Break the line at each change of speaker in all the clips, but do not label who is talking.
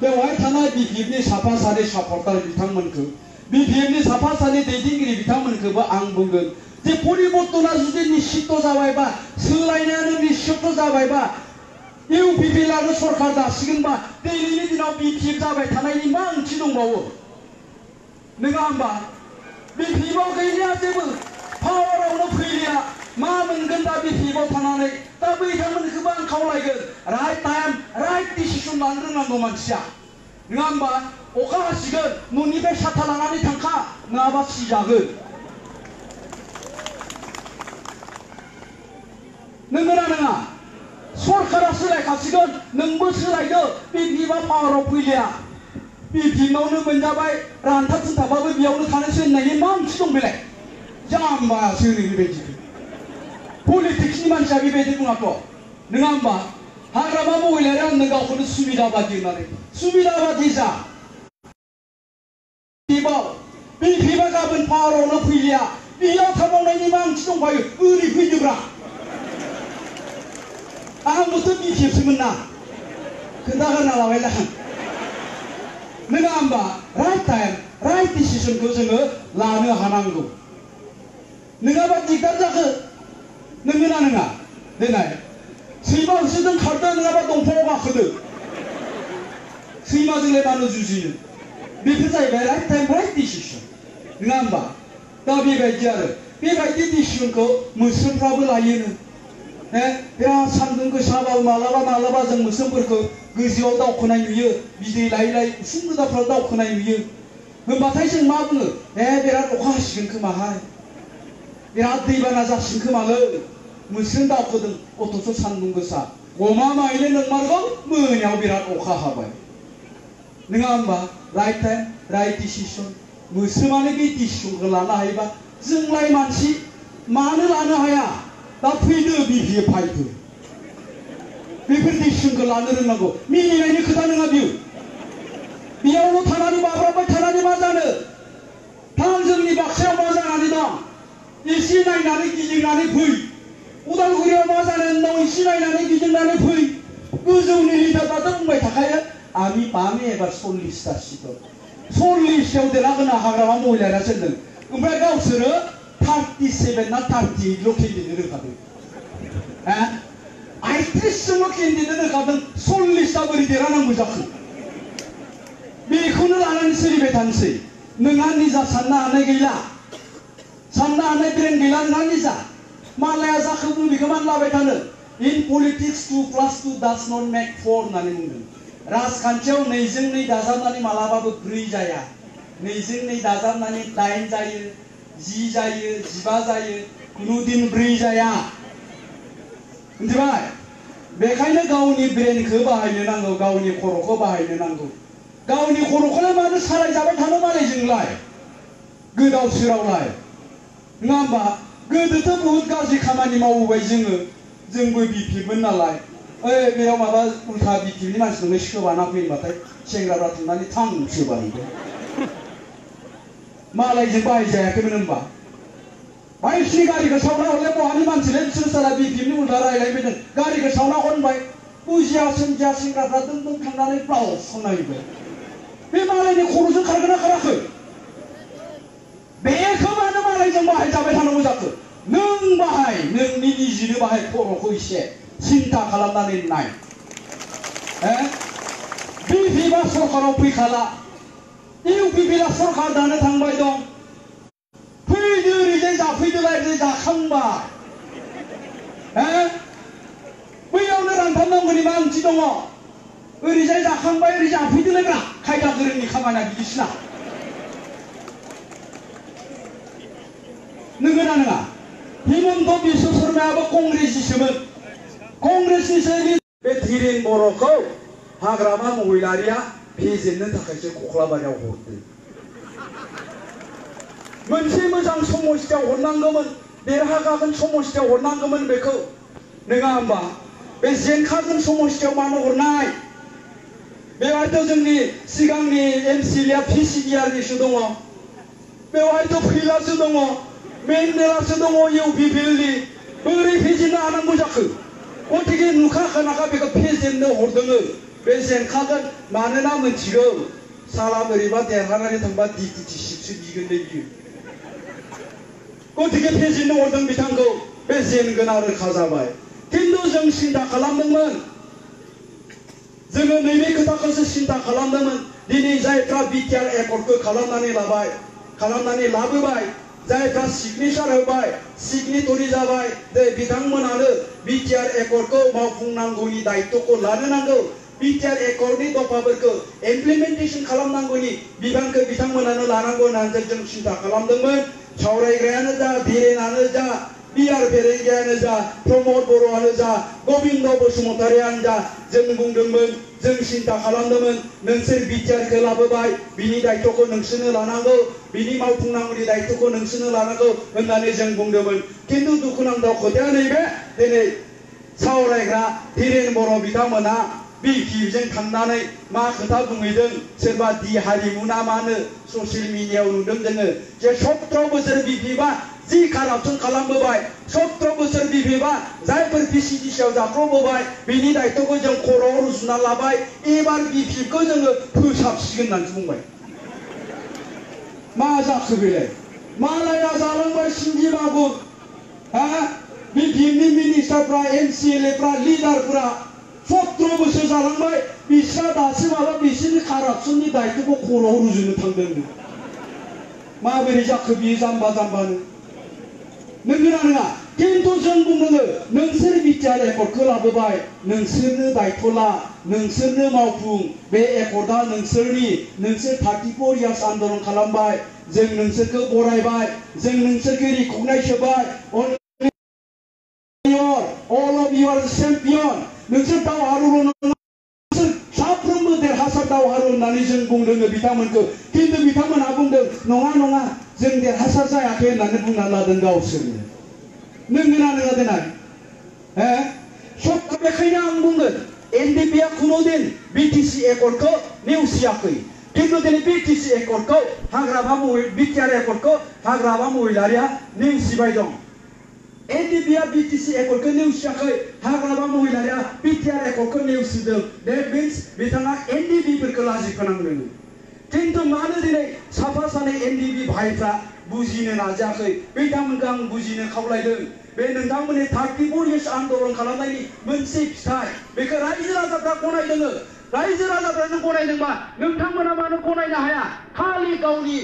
बेवहाय थानाय BPFनि साफा सानै सापर्टार बिथांमोनखौ BPFनि साफा सानै दैदेनगिरि बिथांमोनखौबो आं बुंगोन जे परिबर्तना जुदि निश्चित जाबायबा सोलायनायानो निश्चित जाबायबा UPPआनो सरकार दासिगोनबा दिनैनि दिनाव BPF जाबाय थानायनि मा ओंथि दंबावो नङा होमबा BPFआव गैलिया जेबो पावारावनो फैलिया मा मोनगोन दा BPFआव थानानै दा बिथांमोनखौबो आं खावलायगोन राइट टाइम राइट डिसिसन लानो रोंनांगौ मानसिया नङा होमबा अखा हासिगोन न'निफ्राय साथा लानानै थांखा नङाबा सिजागोन नंगौना नङा सरकारा सोलायखासिगोन नोंबो सोलायदो BPFआ पावाराव फैलिया BPFआवनो मोनजाबाय रानथाब थुनथाबाबो बेयावनो थानोसै होननायनि मा ओंथि दं बेलाय जाम्बासो होनो बेबायदि पलिटिक्सनि मानसिया बेबायदि बुङाथ' नङा होमबा हाग्रामा महिलाया आंनो गावखौनो सुबिदा बादि होननानै सुबिदा बादि जा BPFआ गाबोन पावारावनो फैलिया बेयाव थाबावनायनि मा ओंथि दंबायो ओरै फैदोब्रा आंबोथ' BPFसोमोन ना खोन्थाग्रोना लाबाय दा नङा होमबा राइट टाइम राइट डिसिसनखौ जोङो लानो हानांगौ नङाबा दिगदार जाखो नंगौना नङा देनाय सैमा होसोदों खारदो नङाबा दंफाङाव गाखोदो सैमाजोंलाय मानो जुजिनो बेफोर जाहैबाय राइट टाइम राइट डिसिसन नङा होमबा दा बेबायदि आरो बेबायदि डिसिसनखौ मोस्रोमफ्राबो लायोनो बिराद सान्दुं गोसाबा मालाबा जों मोस्रोमफोरखौ गोजौआव दावखोनाय नुयो बिदै लायै लायै उसुं गोदाफ्राव दावखोनाय नुयो होनबाथाय जों मा बुङो बिराद अखा हासिगोन खोमाहाय बिराद दैबाना जासिगोन खोमालै मोस्रोम दावखोदों अथ'स' सान्दुं गोसा गमामायैनो नंमारगौ मोनायाव बिराद अखा हाबाय नङा होमबा राइट टाइम राइट डिसिसन मोस्रोमानो बे डिसिसनखौ लानो हायोबा जोंलाय मानसि मानो लानो हाया दा फैदो BPF फैदो बेफोर डिसिसनखौ लानो रोंनांगौ मिनिनायनि खोथा नङा बियो बेयावल' थानानै माब्लाबाय थानानै मा जानो थां जोंनि बाक्सायाव मा जानानै दं एसे नायनानै गिदिंनानै फै उदालगुरियाव मा जानो दं एसे नायनानै गिदिंनानै फै गोजौनि लिडारफ्राथ' बुंबाय थाखायो आंनि पामे एबार 40टा सिट 40आव देरहागोना हाग्रामा महिलाया सोंदों ओमफ्राय गावसोरो 37 ना 38ल' केन्डिडेट होखादों 38जोंल' केन्डिडेट होखादों 40टा बोरै देरहानांगौ जाखो बेखौनो लानानै सोलिबाय थानोसै नोंहा निजा साननो हानाय गैला साननो हानाय ब्रेन गैला नोंहा निजा मालाया जाखो बुं बेखौ मानो लाबाय थानो इन पलिटिक्स 2+2 डाज नट मेक 4 होननानै बुंदों राजखान्थियाव 2 जों 2 दाजाबनानै मालाबाबो 4 जाया 2 जों 2 दाजाबनानै 8 जायो 10 जायो 15 जायो खुनु दिन 4 जाया मिथिबाय बेखायनो गावनि ब्रेनखौ बाहायनो नांगौ गावनि खर'खौ बाहायनो नांगौ गावनि खर'खौलाय मानो सालायजाबाय थानो मालायजोंलाय गोदाव सोरावलाय नङा होमबा गोदोथ' बहुत गाज्रि खामानि मावबोबाय जोंबो BPFमोन नालाय बेयाव माबा उल्था BPFनि मानसिफोरनो सोबाना फैबाथाय सेंग्राफ्रा थांनानै थां सोबाहैबाय मालायजों बाहायजायाखैमोन होनबा बायसिनि गारिखौ सावना हरलाय बहानि मानसिलाय बिसोर साला BPFनि उल्था रायलायबायदों गारिखौ सावना हरबाय बुजिया सोमजिया सेंग्राफ्रा दों थांनानै ब्लाउस खनायबाय बे मालायनि खर'जों खारगोन ना खाराखै बेखौ मानो मालायजों बाहायजाबाय थानांगौ जाखो नों बाहाय नोंनि निजिनो बाहाय खर'खौ एसे सिन्था खालामनानै नाय BPFआ सरकाराव फैखाला UPPआ सरकार दानो थांबाय दं फैदो ओरैजाय जाफैदोलाय ओरैजाय जाखांबाय बैयावनो रानथाबनांगौनि मा ओंथि दङ ओरैजाय जाखांबाय ओरै जाफैदोलायब्रा खायदा गोरोंनि खामानिया बिदिसोना नंगौना नङा हिमन्त बिश्व शर्मायाबो कंग्रेसनिसोमोन कंग्रेसनिसो बे धीरेन बर'खौ हाग्रामा महिलारिया फेजेननो थाखायसो कख्लाबारियाव हरदों मोनसे मोजां समस्थियाव हरनांगौमोन देरहागागोन समस्थियाव हरनांगौमोन बेखौ नङा होमबा बे जेंखागोन समस्थियाव मानो हरनाय बेवहायथ' जोंनि सिगांनि MCLA PCDRनिसो दङ बेवहायथ' फैलासो दङ मेन्डेलासो दङ UPPनि बोरै फेजेननो हानांगौ जाखो गतिके नुखा खोनाखा बेखौ फेजेननो हरदों बे जेनखागोन मानोना मोनथिगौ साला बोरैबा देरहानानै थांबा डिक्टेटरशिपसो बिगोन बियो गतिके फेजेननो हरदों बिथांखौ बे जेनगोना रोखा जाबाय खिन्थु जों सिन्था खालामदोंमोन जोङो नैबे खोथाखौसो सिन्था खालामदोंमोन दिनै जायफ्रा बिटिआर एकर्डखौ खालामनानै लाबोबाय जायफ्रा सिगनेचार होबाय सिगनेटरि जाबाय दे बिथांमोनानो बिटिआर एकर्डखौ मावफुंनांगौनि दायित्वखौ लानो नांगौ बिटिआर एकर्डनि दफाफोरखौ इमप्लिमेन्टेसन खालामनांगौनि बिबानखौ बिथांमोनानो लानांगौ होननानै जों सिन्था खालामदोंमोन सावरायग्रायानो जा धीरेनानो जा बिआर बेरेंगियानो जा प्रमद बर'आनो जा गबिन्द बसुमतारियानो जा जों बुंदोंमोन जों सिन्था खालामदोंमोन नोंसोर बिटिआरखौ लाबोबाय बिनि दायित्वखौ नोंसोरनो लानांगौ बिनि मावफुंनांगौनि दायित्वखौ नोंसोरनो लानांगौ होननानै जों बुंदोंमोन खिन्थु दुखुनांथाव खोथाया नैबे दिनै सावरायग्रा धीरेन बर' बिथांमोना बिपिजों थांनानै मा खोथा बुंहैदों सोरबा दि हारिमुना मानो ससियेल मिडियायाव नुदों जोङो जे 17 बोसोर बिपिबा जि कारापसन खालामबोबाय 17 बोसोर बिपिबा जायफोर पिसिडिसिआव जाख्ल'बोबाय बिनि दायित्वखौ जों खर'आव रुजुना लाबाय एबार बिपिखौ जोङो फोसाबसिगोन होननानै बुंबाय मा जाखो बेलाय मालाया जालांबाय सिंगि मागुर बिपिनि मिनिस्टारफ्रा एमसिएलएफ्रा लिडारफ्रा 17 बोसोर जालांबाय बिस्रा दासो माबा बिसोरनि कारापसननि दायित्वखौ खर'आव रुजुनो थांदों माबोरै जाखो बियो जाम्बा जाम्बानो नंगौना नङा खिन्थु जों बुंदों नोंसोर बिटिआर एकर्डखौ लाबोबाय नोंसोरनो दायित्व ला नोंसोरनो मावफुं बे एकर्डआ नोंसोर 34 इयार्स आन्दलन खालामबाय जों नोंसोरखौ बरायबाय जों नोंसोरखौ रिकगनाइज होबाय all of you are champion नोंसोर दावहारुल' नङा नोंसोर साफ्रोमबो देरहासार दावहारु होननानै जों बुंदों बिथांमोनखौ खिन्थु बिथांमोनहा बुंदों नङा जों देरहासार जायाखै होननानै बुंना लादों गावसोरनो नंगौना नङा देनाय सब बेखायनो आं बुंगोन एनडिपिआ खुनुदिन बिटिसि एकर्डखौ नेवसियाखै खिन्थु दिनै बिटिसि एकर्डखौ बिटिआर एकर्डखौ हाग्रामा महिलारिया नेवसिबाय दं एनडिपिआ बिटिसि एकर्डखौ नेवसियाखै हाग्रामा महिलारिया बिटिआर एकर्डखौ नेवसिदों दैट मिन्स बिथाङा एनडिपिफोरखौ लाजि फोनांदों खिन्थु मानो दिनै साफा सानै एनडिपि भाइफ्रा बुजिनो नाजायाखै बिथांमोनखौ आं बुजिनो खावलायदों बे नोंथांमोननि 34 इयार्स आन्दलन खालामनायनि मोनसे फिथाइ बेखौ रायजो राजाफ्रा गनायदों रायजो राजाफ्रानो गनायदोंबा नोंथांमोना मानो गनायनो हाया खालि गावनि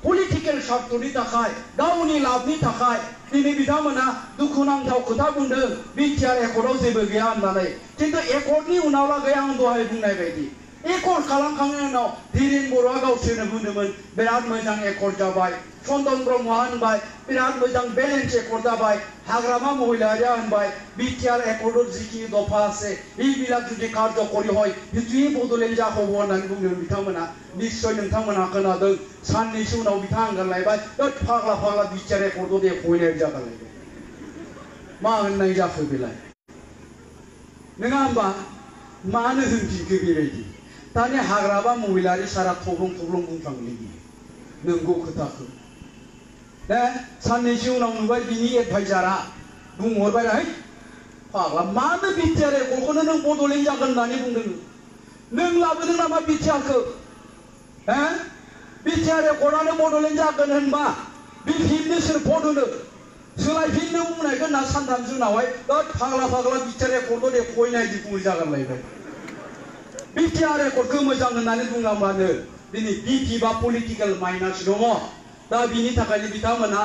पलिटिकेल स्वार्थनि थाखाय गावनि लाभनि थाखाय दिनै बिथांमोना दुखुनांथाव खोथा बुंदों बिटिआर एकर्डआव जेबो गैया होननानै खिन्थु एकर्डनि उनाव लागै आं दहाय बुंनाय बायदि एकर्ड खालामखांनायनि उनाव धीरेन बर'आ गावसोरनो बुंदोंमोन बिराद मोजां एकर्ड जाबाय चन्दन ब्रह्मआ होनबाय बिराद मोजां बेलेन्स एकर्ड जाबाय हाग्रामा महिलारिया होनबाय बिटिआर एकर्डआव जिखिनि दफा আছে এইবিলাক যদি কার্যকরী হয় बिटिआर बड'लेण्ड जाख'ब होननानै बुंदों बिथांमोना निश्चय नोंथांमोना खोनादों साननैसो उनाव बिथाङा होनलायबाय फाग्ला बिटिआर एकर्डआव दे फैनाय जागालायबाय मा होननाय जाखो बेलाय नङा होमबा मानो होनफिनखो बेबायदि दानि हाग्रामा महिलारि सारा थब्लं बुंफ्लांलायो नंगौ खोथाखौ साननैसो उनाव नुबाय बिनि एडभाइजारा बुंहरबाय है फाग्ला मानो बिटिआर एकर्डखौनो नों बड'लेण्ड जागोन होननानै बुंदों नों लाबोदों नामा बिटिआरखौ बिटिआर एकर्डआनो बड'लेण्ड जागोन होनबा बिपिनो सोर भट होनो सोलायफिननो बुंनायखौ होनना सानथामसो उनावहाय फाग्ला बिटिआर एकर्डआव दे फैनाय बुंनाय जागालायबाय बिटिआर एकर्डखौ मोजां होननानै बुङाबानो दिनै बिपि बा पलिटिकेल माइनास दङ दा बिनि थाखायनो बिथांमोना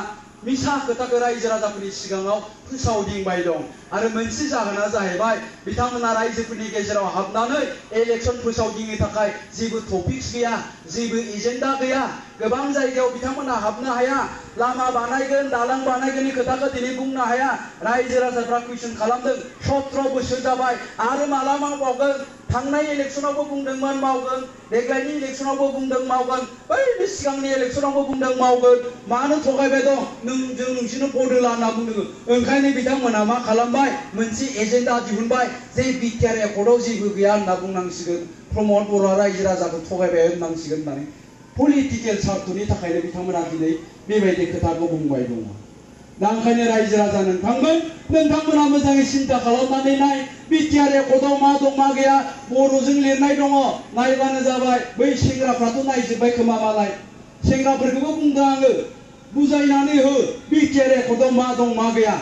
मिसा खोथाखौ रायजो राजाफोरनि सिगाङाव फोसावदिंबाय दं आरो मोनसे जाहोना जाहैबाय बिथांमोना रायजोफोरनि गेजेराव हाबनानै इलेक्सन फोसावदिंनो थाखाय जेबो टपिक्स गैया जेबो एजेन्डा गैया गोबां जायगायाव बिथांमोना हाबनो हाया लामा बानायगोन दालां बानायगोननि खोथाखौ दिनै बुंनो हाया रायजो राजाफ्रा कुइसन खालामदों 17 बोसोर जाबाय आरो माला मावबावगोन थांनाय इलेक्शनावबो बुंदोंमोन मावगोन देग्लायनि इलेक्शनावबो बुंदों मावगोन बैनि सिगांनि इलेक्शनावबो बुंदों मावगोन मानो थगायबाय दं जों नोंसोरनो भट होला होनना बुंदों ओंखायनो बिथांमोना मा खालामबाय मोनसे एजेन्डा दिहुनबाय जे बिटिआर एकर्डआव जेबो गैया होनना बुंनांसिगोन प्रमद बर'आ रायजो राजाखौ थगायबाय होननांसिगोन होननानै पलिटिकेल स्वार्थनि थाखायनो बिथांमोना दिनै बेबायदि खोथाखौ बुंबाय दङ दा ओंखायनो रायजो राजा नोंथांमोना मोजाङै सिन्था खालामनानै नाय बिटिआर रेकर्डआव मा दं मा गैया बर'जों लिरनाय दङ नायबानो जाबाय बै सेंग्राफ्राथ' नायजोब्बाय खोमा मालाय सेंग्राफोरखौबो बुंदों आङो बुजायनानै हो बिटिआर रेकर्डआव मा दं मा गैया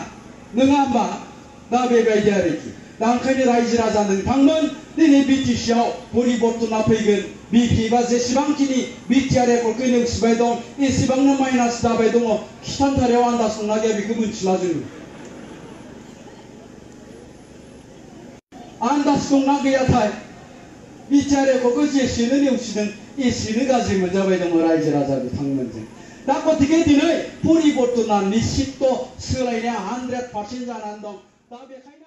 नङा होमबा दा बेबायदि आरोखि दा ओंखायनो रायजो राजा नोंथांमोन दिनै बिटिसिआव परिबर्तना फैगोन बिपि बा जेसेबांखिनि बिटिआर रेकर्डखौ नेवसिबाय दं एसेबांनो माइनास जाबाय दङ खिथानथारायाव आन्दाज दंना गैया बेखौ मिथिला जोङो आन्दाज दंना गैयाथाय बिटिआर रेकर्डखौ जेसेनो नेवसिदों एसेनो गाज्रि मोनजाबाय दङ रायजो राजा बिथांमोनजों दा गतिके दिनै परिबर्तना निश्चित सोलायनाया 100% जानानै दं दा बेखायनो